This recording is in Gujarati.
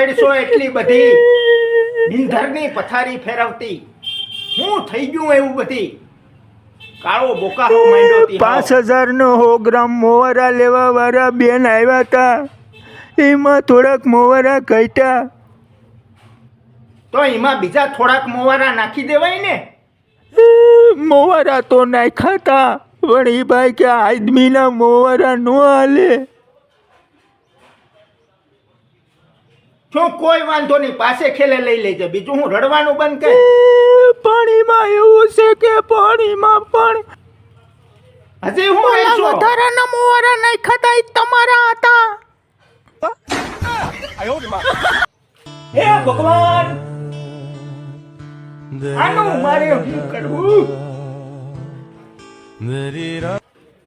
ચડશો એટલી બધી નિંધરની પથારી ફેરવતી હું થઈ ગયું એવું બધી કાળો બોકારો માંડ્યો તી 5000 નો 100 ગ્રામ મોવારા લેવા વાળા બેન આવ્યા હતા. એમાં થોડાક મોવારા ઘટ્યા. તો એમાં બીજા થોડાક મોવારા નાખી દેવાય ને. મોવારા તો નાખ્યા હતા, પણ એ ભાઈ કે આદમીના મોવારા ન હાલે. શું કોઈ વાંધો નહીં, પાસે ખેલે લઈ લેજે. બીજું હું રડવાનું બંધ કર. પાણીમાં એવું છે કે પાણીમાં પણ હજી હું રહેશો. વધારાના મોવારા નાખ્યા હતા, એ તમારા હતા. હે ભગવાન, આનું મારે શું કરવું?